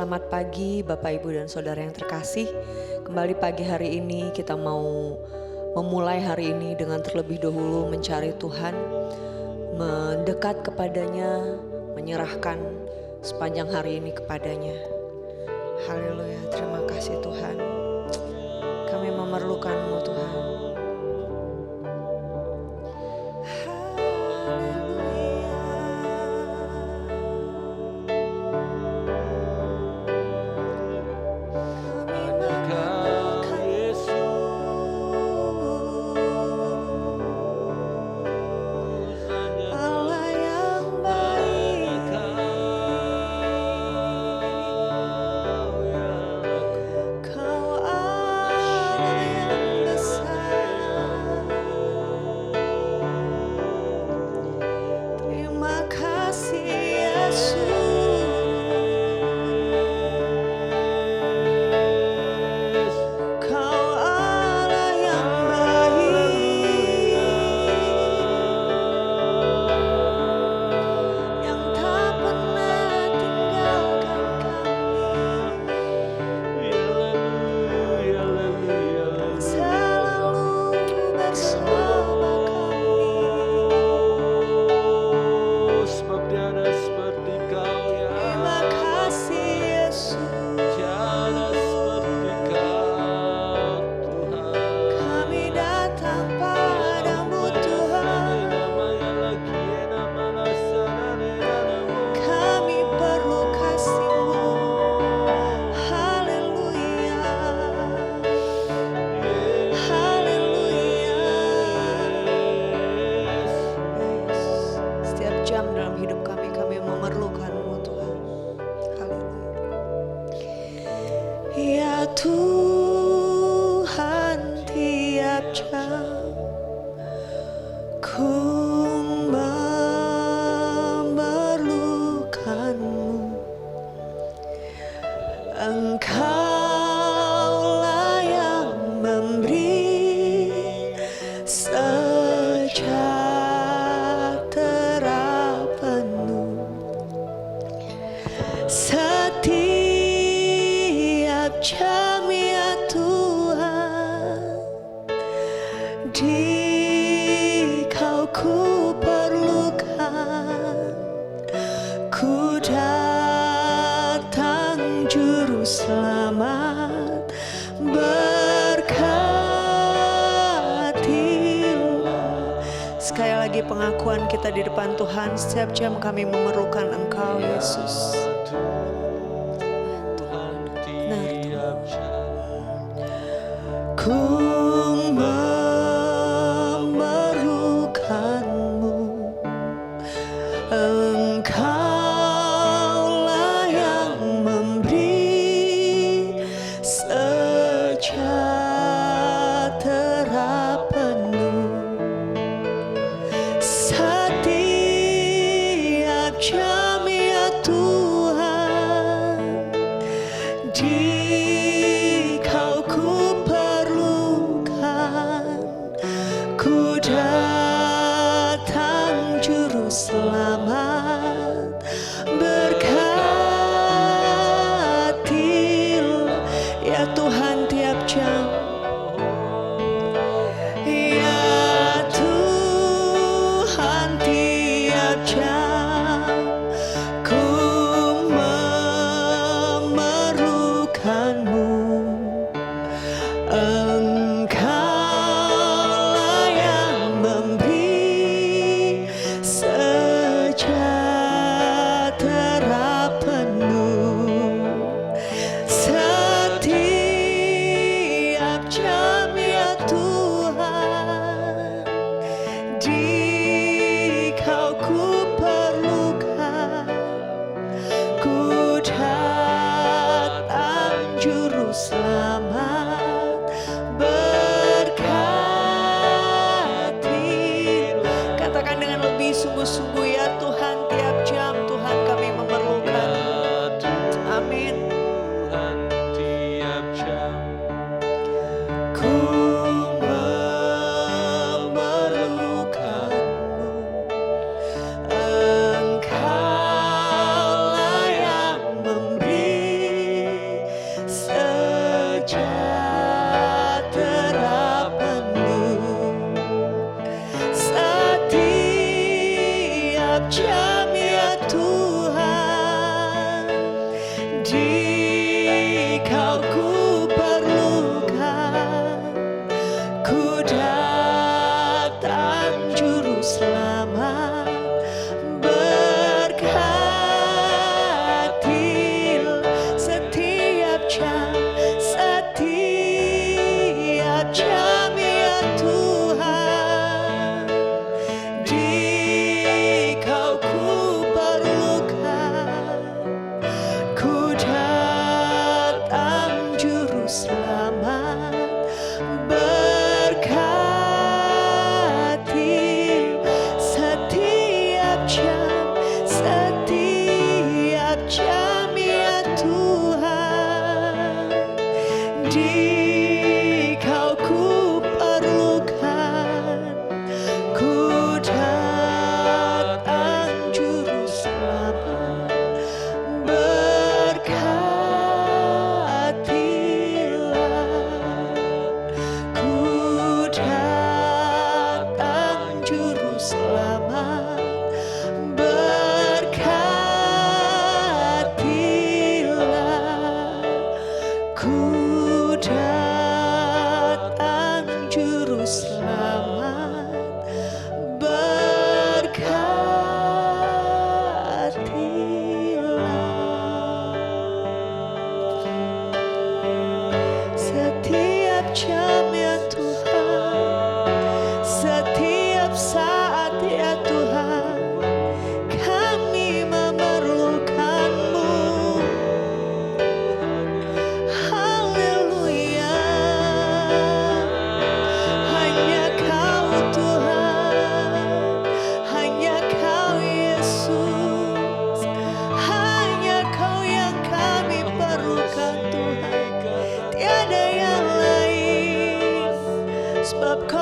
Selamat pagi Bapak Ibu dan Saudara yang terkasih. Kembali pagi hari ini kita mau memulai hari ini dengan terlebih dahulu mencari Tuhan, mendekat kepadanya, menyerahkan sepanjang hari ini kepadanya. Haleluya, terima kasih Tuhan. Kami memerlukan-Mu Tuhan. Pengakuan kita di depan Tuhan, setiap jam kami memerlukan Engkau Yesus. Benar Tuhan. Ku memerlukan-Mu, Engkaulah yang memberi sejahtera penuh. Setiap jam ya Tuhan, di Kau ku perlukan. Ku datang Juru Selamat, berkatilah ya Tuhan tiap jam. Sejahtera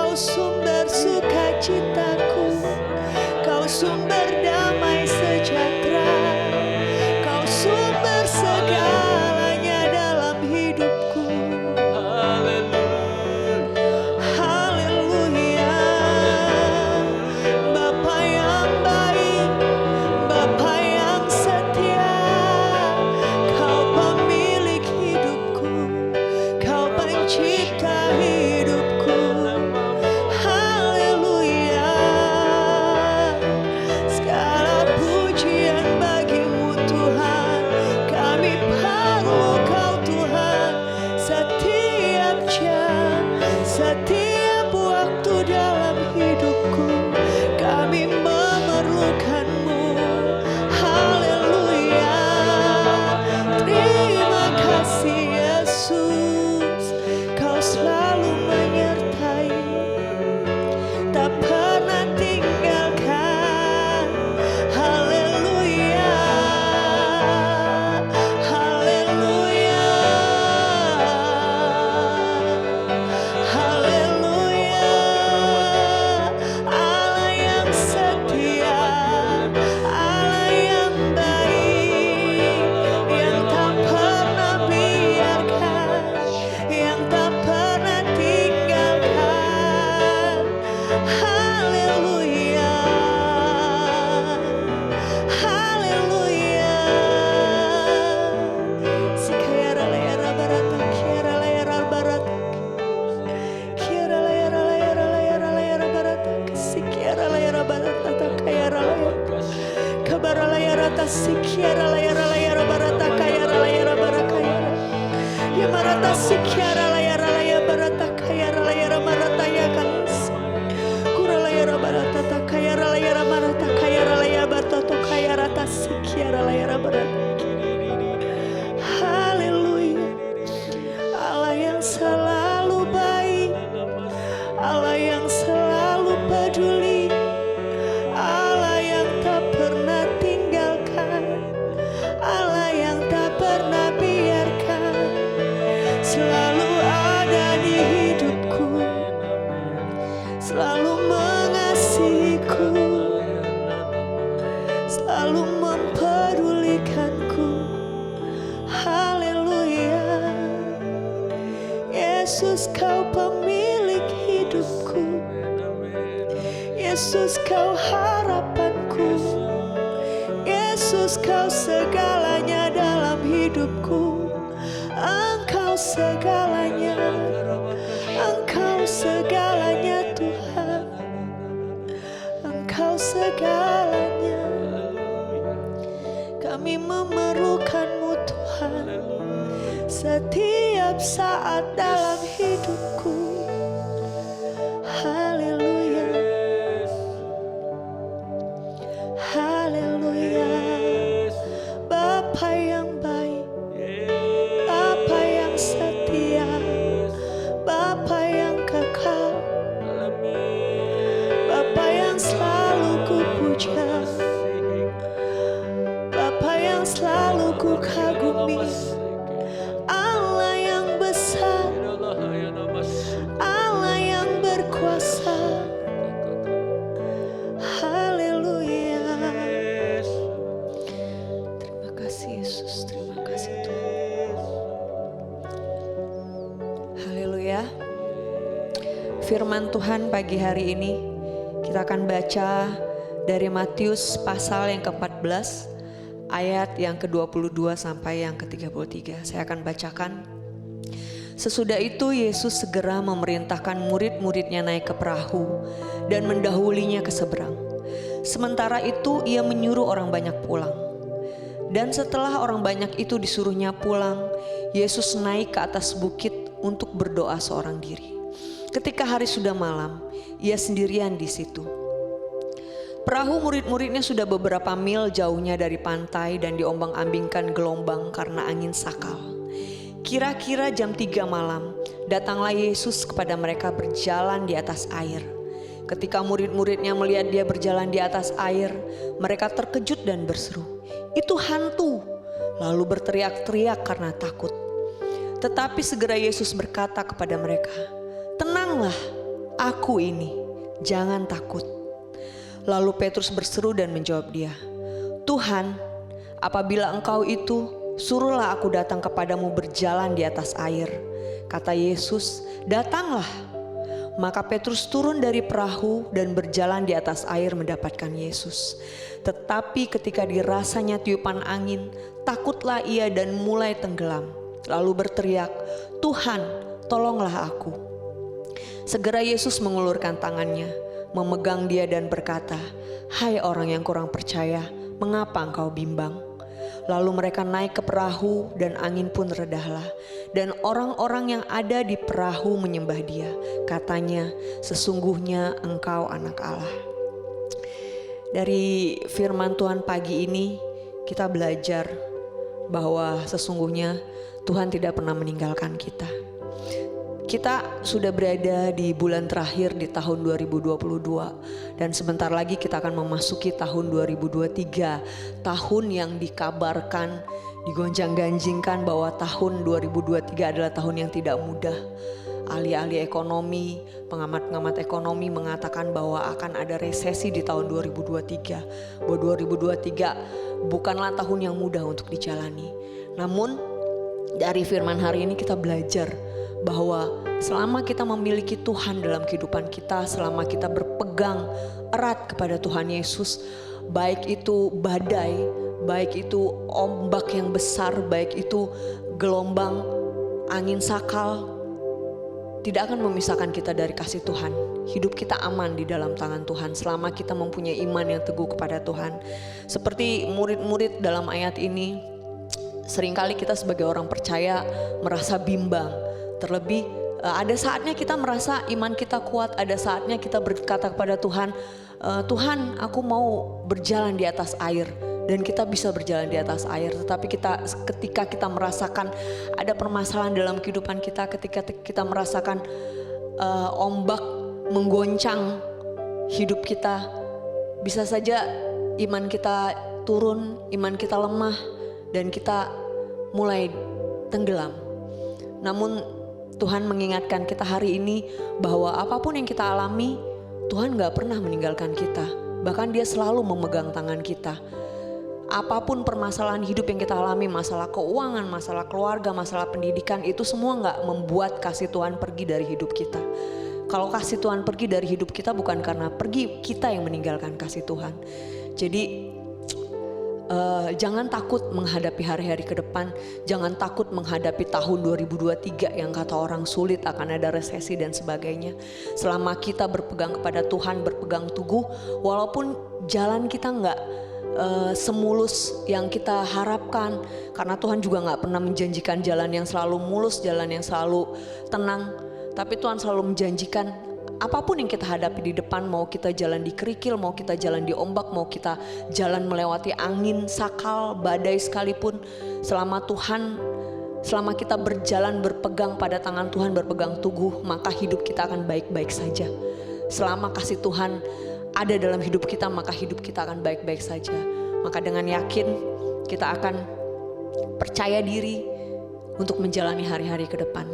Kau sumber sukacitaku, Kau sumber damai sejahtera, Kau sumber segalanya dalam hidupku. Haleluya. Bapa yang baik, Bapa yang setia, Kau pemilik hidupku, Kau pencipta hidupku. Haleluya. Segala pujian bagimu Tuhan, kami perlu Kau Tuhan. Setiap jam, setiap waktu dalam hidupku, kami memerlukan-Mu. Haleluya. Terima kasih Yesus, Kau selalu menyertai, tak pernah tinggalkan. Haleluya. Haleluya. Haleluya. Allah yang setia, Allah yang baik, yang tak pernah biarkan, yang tak pernah tinggalkan. Haleluya. Haleluya. Sikayara layara barata, kiara layara barata, kiara layara layara layara layara barata, sikiara layara barata, takayara layara, kabara layara ta, sikiara layara layara barata, kayara layara barakayara, ya marata sikiara layara layara barata, kayara layara marata ya kalas, kura layara barata, takayara layara marata, kayara layara barata, kayara ta, sikiara layara barata. Haleluya. Allah yang selalu baik, Allah yang selalu peduli, Allah yang tak pernah tinggalkan, Allah yang tak pernah biarkan, selalu ada di hidupku, selalu mengasihiku, selalu mempedulikanku. Haleluya. Yesus, Kau pemilik hidupku, Yesus, Kau harapanku, Yesus, Kau segalanya dalam hidupku. Engkau segalanya, Engkau segalanya Tuhan, Engkau segalanya. Kami memerlukan-Mu Tuhan, setiap saat dalam hidupku. Haleluya. Haleluya. Bapa yang baik, Bapa yang setia, Bapa yang kekal, Bapa yang selalu kupuja, Bapa yang selalu kukagumi. Allah yang besar, Allah yang berkuasa. Haleluya. Terima kasih Yesus, terima kasih Tuhan. Haleluya. Firman Tuhan pagi hari ini kita akan baca dari Matius pasal yang ke-14 ayat yang ke-22 sampai yang ke-33. Saya akan bacakan. Sesudah itu Yesus segera memerintahkan murid-muridnya naik ke perahu dan mendahulinya ke seberang. Sementara itu ia menyuruh orang banyak pulang. Dan setelah orang banyak itu disuruhnya pulang, Yesus naik ke atas bukit untuk berdoa seorang diri. Ketika hari sudah malam, ia sendirian di situ. Perahu murid-muridnya sudah beberapa mil jauhnya dari pantai dan diombang-ambingkan gelombang karena angin sakal. Kira-kira jam 3 malam, datanglah Yesus kepada mereka berjalan di atas air. Ketika murid-muridnya melihat dia berjalan di atas air, mereka terkejut dan berseru, "Itu hantu!" Lalu berteriak-teriak karena takut. Tetapi segera Yesus berkata kepada mereka, "Tenanglah, aku ini, jangan takut." Lalu Petrus berseru dan menjawab dia, "Tuhan, apabila Engkau itu, suruhlah aku datang kepadamu berjalan di atas air." Kata Yesus, "Datanglah." Maka Petrus turun dari perahu dan berjalan di atas air mendapatkan Yesus. Tetapi ketika dirasanya tiupan angin, takutlah ia dan mulai tenggelam. Lalu berteriak, "Tuhan, tolonglah aku." Segera Yesus mengulurkan tangannya, memegang dia dan berkata, "Hai orang yang kurang percaya, mengapa engkau bimbang?" Lalu mereka naik ke perahu dan angin pun redahlah. Dan orang-orang yang ada di perahu menyembah dia. Katanya, "Sesungguhnya engkau anak Allah." Dari firman Tuhan pagi ini kita belajar bahwa sesungguhnya Tuhan tidak pernah meninggalkan kita. Kita sudah berada di bulan terakhir di tahun 2022 dan sebentar lagi kita akan memasuki tahun 2023, tahun yang dikabarkan, digonjang-ganjingkan bahwa tahun 2023 adalah tahun yang tidak mudah. Ahli-ahli ekonomi, pengamat-pengamat ekonomi mengatakan bahwa akan ada resesi di tahun 2023. Bahwa 2023 bukanlah tahun yang mudah untuk dijalani. Namun dari firman hari ini kita belajar bahwa selama kita memiliki Tuhan dalam kehidupan kita, selama kita berpegang erat kepada Tuhan Yesus, baik itu badai, baik itu ombak yang besar, baik itu gelombang, angin sakal, tidak akan memisahkan kita dari kasih Tuhan. Hidup kita aman di dalam tangan Tuhan selama kita mempunyai iman yang teguh kepada Tuhan. Seperti murid-murid dalam ayat ini, seringkali kita sebagai orang percaya merasa bimbang. Terlebih ada saatnya kita merasa iman kita kuat, ada saatnya kita berkata kepada Tuhan, "Tuhan, aku mau berjalan di atas air." Dan kita bisa berjalan di atas air. Tetapi ketika kita merasakan ada permasalahan dalam kehidupan kita, ketika kita merasakan ombak menggoncang hidup kita, bisa saja iman kita turun, iman kita lemah, dan kita mulai tenggelam. Namun Tuhan mengingatkan kita hari ini bahwa apapun yang kita alami, Tuhan gak pernah meninggalkan kita. Bahkan Dia selalu memegang tangan kita. Apapun permasalahan hidup yang kita alami, masalah keuangan, masalah keluarga, masalah pendidikan, itu semua gak membuat kasih Tuhan pergi dari hidup kita. Kalau kasih Tuhan pergi dari hidup kita bukan karena pergi kita yang meninggalkan kasih Tuhan. Jadi jangan takut menghadapi hari-hari ke depan. Jangan takut menghadapi tahun 2023 yang kata orang sulit, akan ada resesi dan sebagainya. Selama kita berpegang kepada Tuhan, berpegang teguh, walaupun jalan kita gak semulus yang kita harapkan, karena Tuhan juga gak pernah menjanjikan jalan yang selalu mulus, jalan yang selalu tenang. Tapi Tuhan selalu menjanjikan apapun yang kita hadapi di depan, mau kita jalan di kerikil, mau kita jalan di ombak, mau kita jalan melewati angin, sakal, badai sekalipun, selama kita berjalan berpegang pada tangan Tuhan, berpegang teguh, maka hidup kita akan baik-baik saja. Selama kasih Tuhan ada dalam hidup kita, maka hidup kita akan baik-baik saja. Maka dengan yakin kita akan percaya diri untuk menjalani hari-hari ke depan.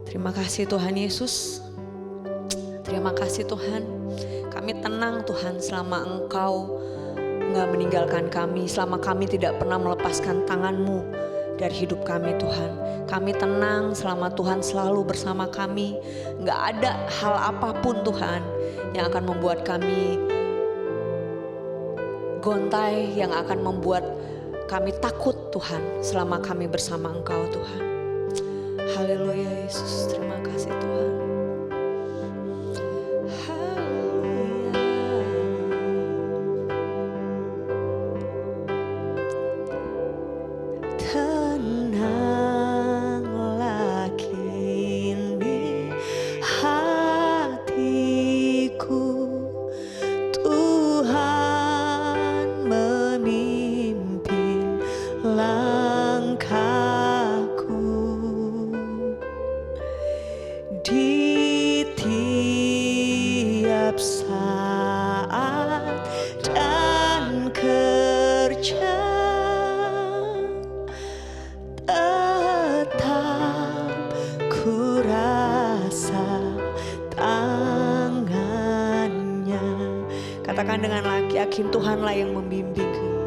Terima kasih Tuhan Yesus. Terima kasih Tuhan, kami tenang Tuhan selama Engkau gak meninggalkan kami, selama kami tidak pernah melepaskan tangan-Mu dari hidup kami Tuhan. Kami tenang selama Tuhan selalu bersama kami. Gak ada hal apapun Tuhan yang akan membuat kami gontai, yang akan membuat kami takut Tuhan selama kami bersama Engkau Tuhan. Haleluya Yesus, terima kasih Tuhan. Katakan dengan lagi, yakin Tuhanlah yang membimbingku.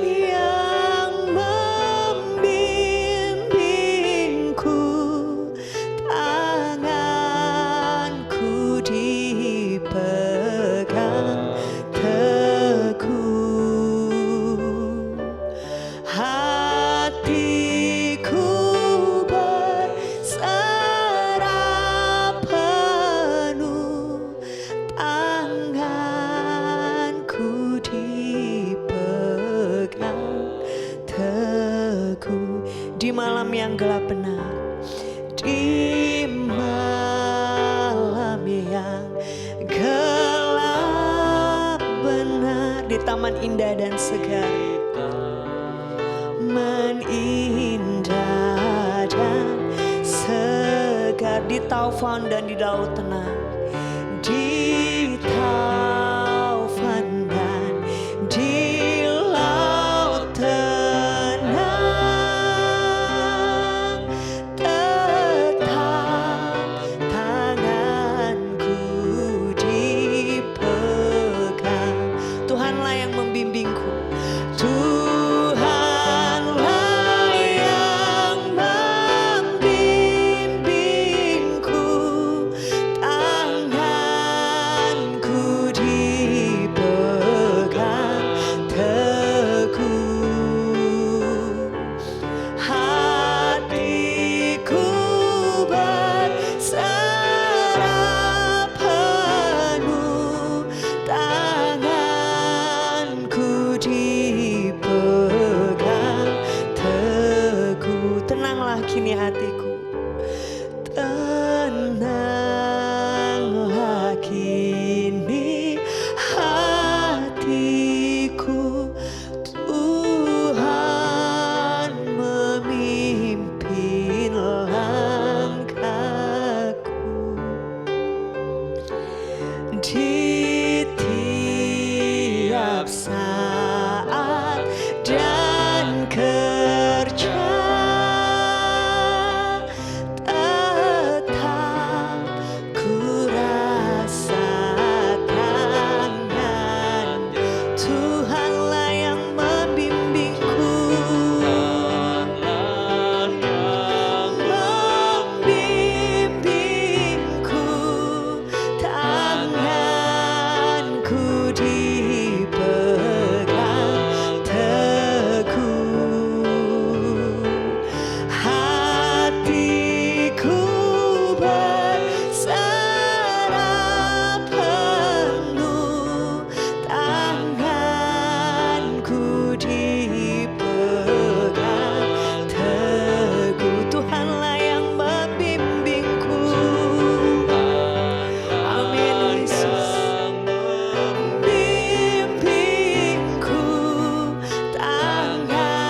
Yang membimbingku, tanganku dipegang teguh, hatiku berserah penuh, tanganku dipegang teguh. Di malam yang gelap benar, di malam yang gelap benar, di taman indah dan segar, menindah dan segar, di taufan dan di laut tenang, di taufan dan di laut tenang, tetap tanganku dipegang. Tuhanlah yang membimbingku. Tuhanlah yang membimbingku, tanganku dipegang teguh, hatiku berserah penuh, tanganku dipegang teguh. Tenanglah kini hatiku, tenanglah kini hatiku, Tuhan memimpin langkahku. Di tiap saat dan kerja, tetap ku rasakan Tuhanlah yang membimbingku, membimbingku, tanganku dipegang teguh, hatiku berserah penuh, tanganku dipegang teguh. Tuhanlah yang membimbingku. Amin Yesus. Bimbingku, tanganku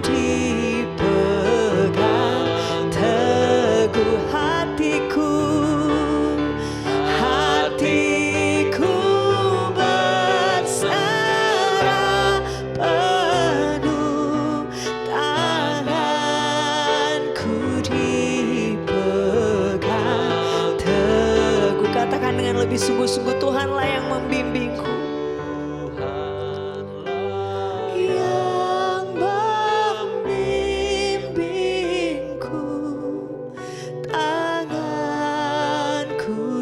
dipegang teguh, hatiku, hatiku berserah penuh, tanganku dipegang teguh. Katakan dengan lebih sungguh-sungguh, Tuhanlah yang membimbingku. Yang membimbingku, tanganku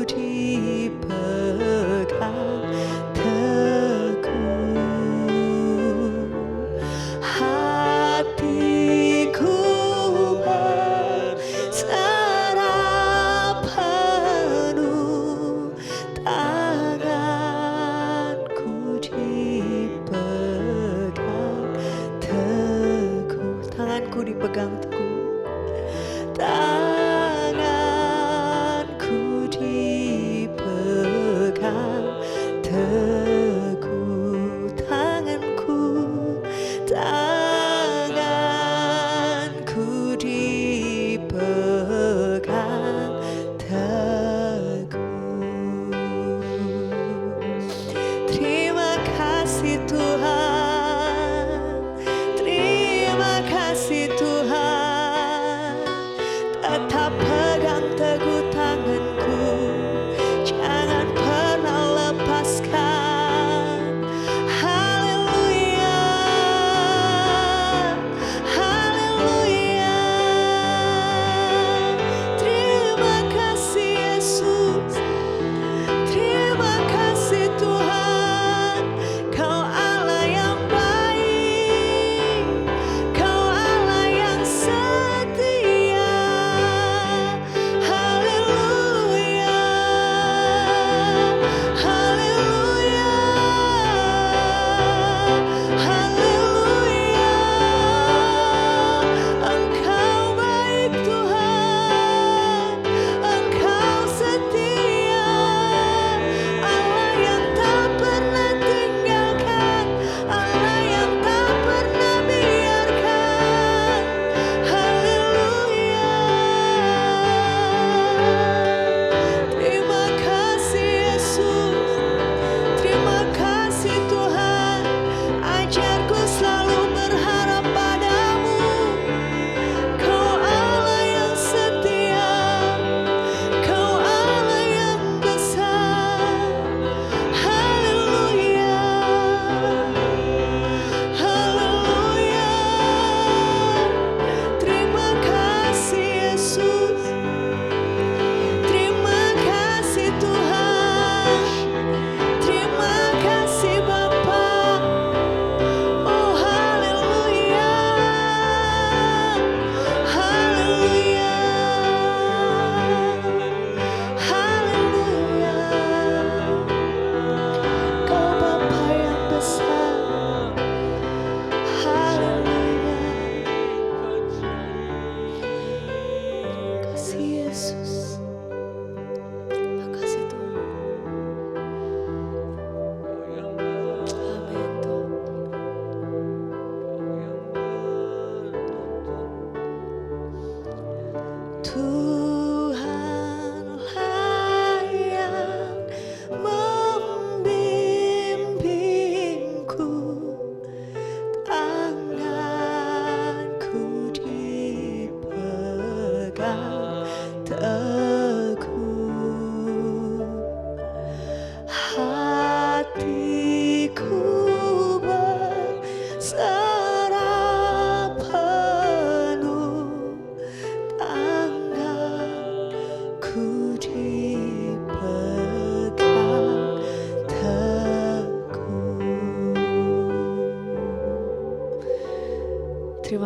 dipegang teguh, hatiku berserah penuh, tanganku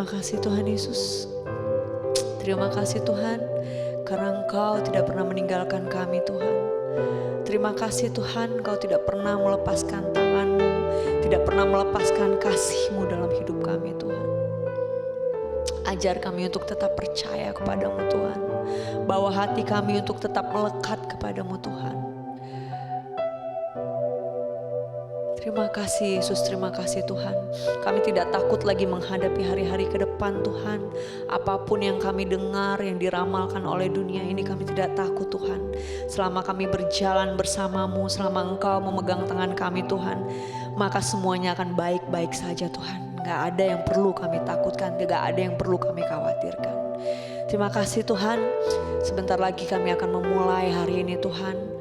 Terima kasih Tuhan Yesus. Terima kasih Tuhan, karena Engkau tidak pernah meninggalkan kami Tuhan. Terima kasih Tuhan, Engkau tidak pernah melepaskan tangan-Mu, tidak pernah melepaskan kasih-Mu dalam hidup kami Tuhan. Ajar kami untuk tetap percaya kepadamu Tuhan. Bawa hati kami untuk tetap melekat kepadamu Tuhan. Terima kasih Yesus, terima kasih Tuhan. Kami tidak takut lagi menghadapi hari-hari ke depan Tuhan. Apapun yang kami dengar, yang diramalkan oleh dunia ini, kami tidak takut Tuhan. Selama kami berjalan bersamamu, selama Engkau memegang tangan kami Tuhan, maka semuanya akan baik-baik saja Tuhan. Gak ada yang perlu kami takutkan, gak ada yang perlu kami khawatirkan. Terima kasih Tuhan, sebentar lagi kami akan memulai hari ini Tuhan.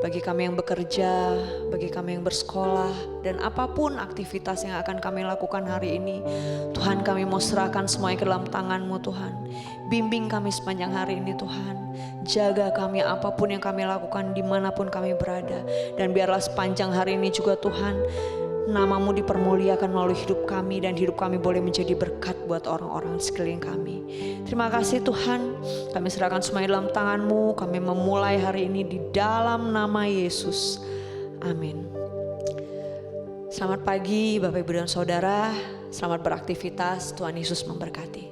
Bagi kami yang bekerja, bagi kami yang bersekolah, dan apapun aktivitas yang akan kami lakukan hari ini, Tuhan kami mau serahkan semuanya ke dalam tangan-Mu Tuhan. Bimbing kami sepanjang hari ini Tuhan. Jaga kami apapun yang kami lakukan dimanapun kami berada. Dan biarlah sepanjang hari ini juga Tuhan, nama-Mu dipermuliakan melalui hidup kami, dan hidup kami boleh menjadi berkat buat orang-orang di sekeliling kami. Terima kasih Tuhan, kami serahkan semuanya dalam tangan-Mu. Kami memulai hari ini di dalam nama Yesus. Amin. Selamat pagi Bapak Ibu dan Saudara, selamat beraktivitas, Tuhan Yesus memberkati.